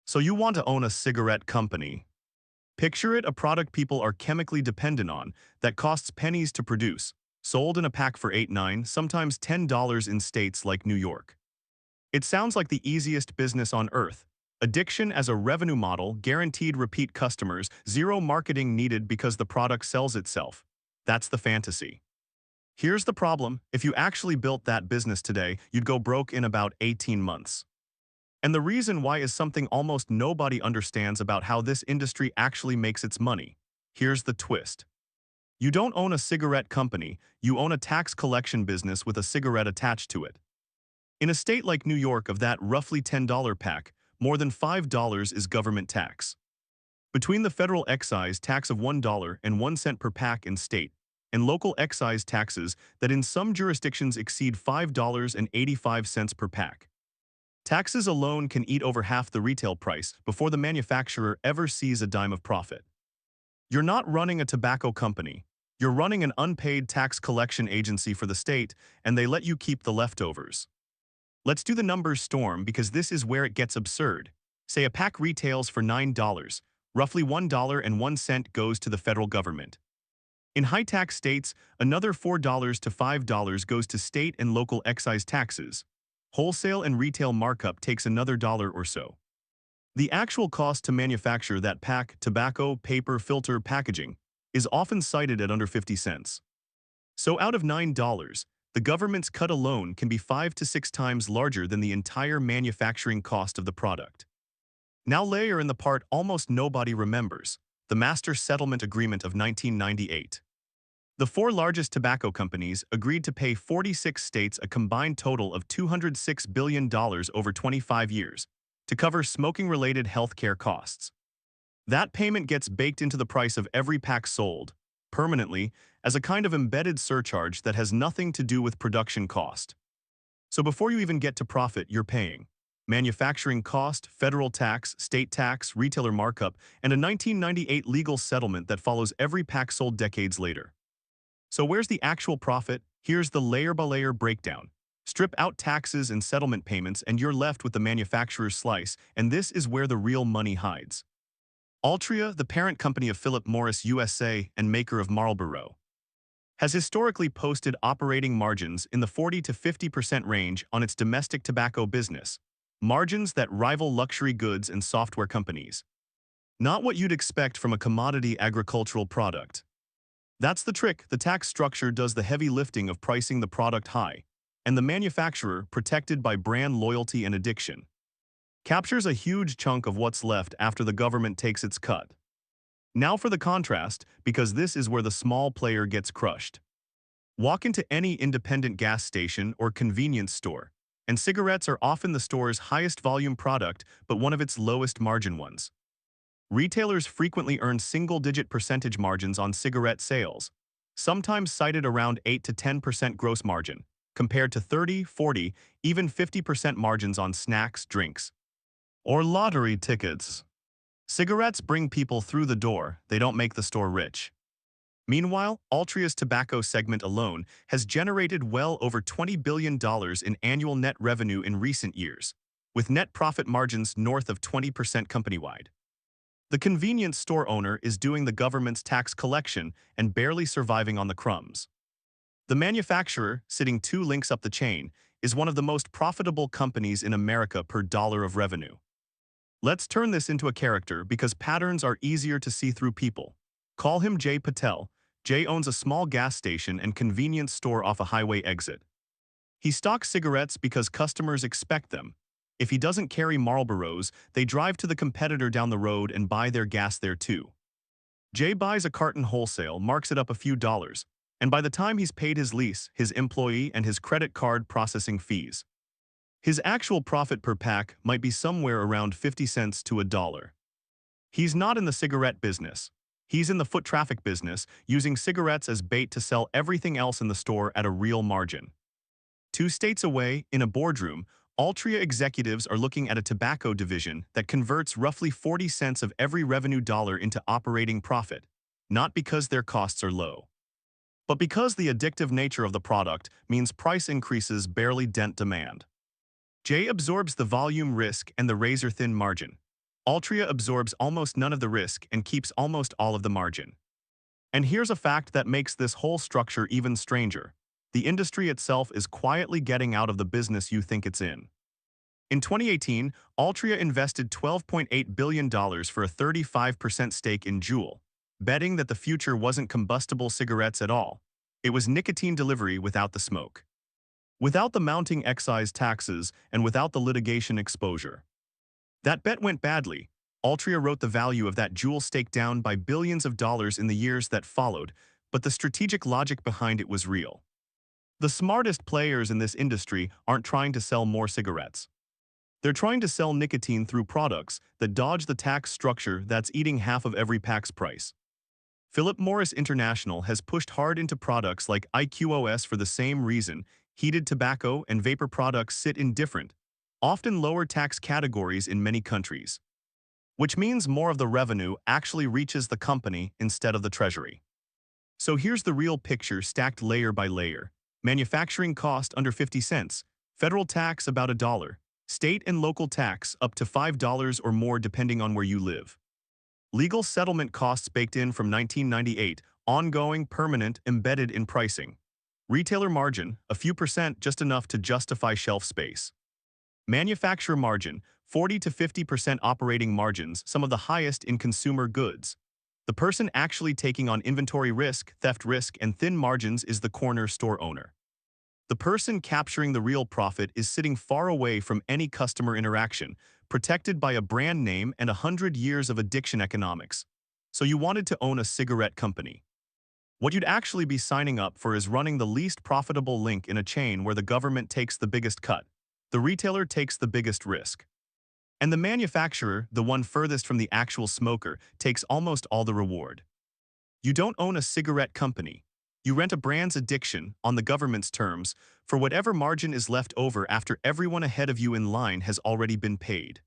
So you want to own a cigarette company. Picture it, a product people are chemically dependent on that costs pennies to produce, sold in a pack for 8, 9, sometimes $10 in states like New York. It sounds like the easiest business on earth. Addiction as a revenue model, guaranteed repeat customers, zero marketing needed because the product sells itself. That's the fantasy. Here's the problem: if you actually built that business today, you'd go broke in about 18 months. And the reason why is something almost nobody understands about how this industry actually makes its money. Here's the twist. You don't own a cigarette company, you own a tax collection business with a cigarette attached to it. In a state like New York, of that roughly $10 pack, more than $5 is government tax. Between the federal excise tax of $1.01 per pack in state, and local excise taxes that in some jurisdictions exceed $5.85 per pack. Taxes alone can eat over half the retail price before the manufacturer ever sees a dime of profit. You're not running a tobacco company. You're running an unpaid tax collection agency for the state, and they let you keep the leftovers. Let's do the numbers storm, because this is where it gets absurd. Say a pack retails for $9, roughly $1.01 goes to the federal government. In high-tax states, another $4 to $5 goes to state and local excise taxes. Wholesale and retail markup takes another dollar or so. The actual cost to manufacture that pack, tobacco, paper, filter, packaging, is often cited at under 50 cents. So out of $9, the government's cut alone can be 5 to 6 times larger than the entire manufacturing cost of the product. Now layer in the part almost nobody remembers: the Master Settlement Agreement of 1998. The four largest tobacco companies agreed to pay 46 states a combined total of $206 billion over 25 years to cover smoking-related health care costs. That payment gets baked into the price of every pack sold, permanently, as a kind of embedded surcharge that has nothing to do with production cost. So before you even get to profit, you're paying manufacturing cost, federal tax, state tax, retailer markup, and a 1998 legal settlement that follows every pack sold decades later. So where's the actual profit? Here's the layer-by-layer breakdown. Strip out taxes and settlement payments and you're left with the manufacturer's slice, and this is where the real money hides. Altria, the parent company of Philip Morris USA and maker of Marlboro, has historically posted operating margins in the 40 to 50% range on its domestic tobacco business, margins that rival luxury goods and software companies. Not what you'd expect from a commodity agricultural product. That's the trick: the tax structure does the heavy lifting of pricing the product high, and the manufacturer, protected by brand loyalty and addiction, captures a huge chunk of what's left after the government takes its cut. Now for the contrast, because this is where the small player gets crushed. Walk into any independent gas station or convenience store, and cigarettes are often the store's highest volume product but one of its lowest margin ones. Retailers frequently earn single-digit percentage margins on cigarette sales, sometimes cited around 8 to 10% gross margin, compared to 30, 40, even 50% margins on snacks, drinks, or lottery tickets. Cigarettes bring people through the door, they don't make the store rich. Meanwhile, Altria's tobacco segment alone has generated well over $20 billion in annual net revenue in recent years, with net profit margins north of 20% company-wide. The convenience store owner is doing the government's tax collection and barely surviving on the crumbs. The manufacturer, sitting 2 links up the chain, is one of the most profitable companies in America per dollar of revenue. Let's turn this into a character, because patterns are easier to see through people. Call him Jay Patel. Jay owns a small gas station and convenience store off a highway exit. He stocks cigarettes because customers expect them. If he doesn't carry Marlboros, they drive to the competitor down the road and buy their gas there too. Jay buys a carton wholesale, marks it up a few dollars, and by the time he's paid his lease, his employee, and his credit card processing fees, his actual profit per pack might be somewhere around 50 cents to $1. He's not in the cigarette business. He's in the foot traffic business, using cigarettes as bait to sell everything else in the store at a real margin. 2 states away, in a boardroom, Altria executives are looking at a tobacco division that converts roughly 40 cents of every revenue dollar into operating profit, not because their costs are low, but because the addictive nature of the product means price increases barely dent demand. Jay absorbs the volume risk and the razor-thin margin. Altria absorbs almost none of the risk and keeps almost all of the margin. And here's a fact that makes this whole structure even stranger. The industry itself is quietly getting out of the business you think it's in. In 2018, Altria invested $12.8 billion for a 35% stake in Juul, betting that the future wasn't combustible cigarettes at all. It was nicotine delivery without the smoke. Without the mounting excise taxes and without the litigation exposure. That bet went badly. Altria wrote the value of that Juul stake down by billions of dollars in the years that followed, but the strategic logic behind it was real. The smartest players in this industry aren't trying to sell more cigarettes. They're trying to sell nicotine through products that dodge the tax structure that's eating half of every pack's price. Philip Morris International has pushed hard into products like IQOS for the same reason. Heated tobacco and vapor products sit in different, often lower tax categories in many countries, which means more of the revenue actually reaches the company instead of the treasury. So here's the real picture stacked layer by layer. Manufacturing cost under 50 cents, federal tax about $1, state and local tax up to $5 or more depending on where you live. Legal settlement costs baked in from 1998, ongoing, permanent, embedded in pricing. Retailer margin, a few percent just enough to justify shelf space. Manufacturer margin, 40 to 50% operating margins, some of the highest in consumer goods. The person actually taking on inventory risk, theft risk, and thin margins is the corner store owner. The person capturing the real profit is sitting far away from any customer interaction, protected by a brand name and 100 years of addiction economics. So you wanted to own a cigarette company. What you'd actually be signing up for is running the least profitable link in a chain where the government takes the biggest cut, the retailer takes the biggest risk, and the manufacturer, the one furthest from the actual smoker, takes almost all the reward. You don't own a cigarette company. You rent a brand's addiction, on the government's terms, for whatever margin is left over after everyone ahead of you in line has already been paid.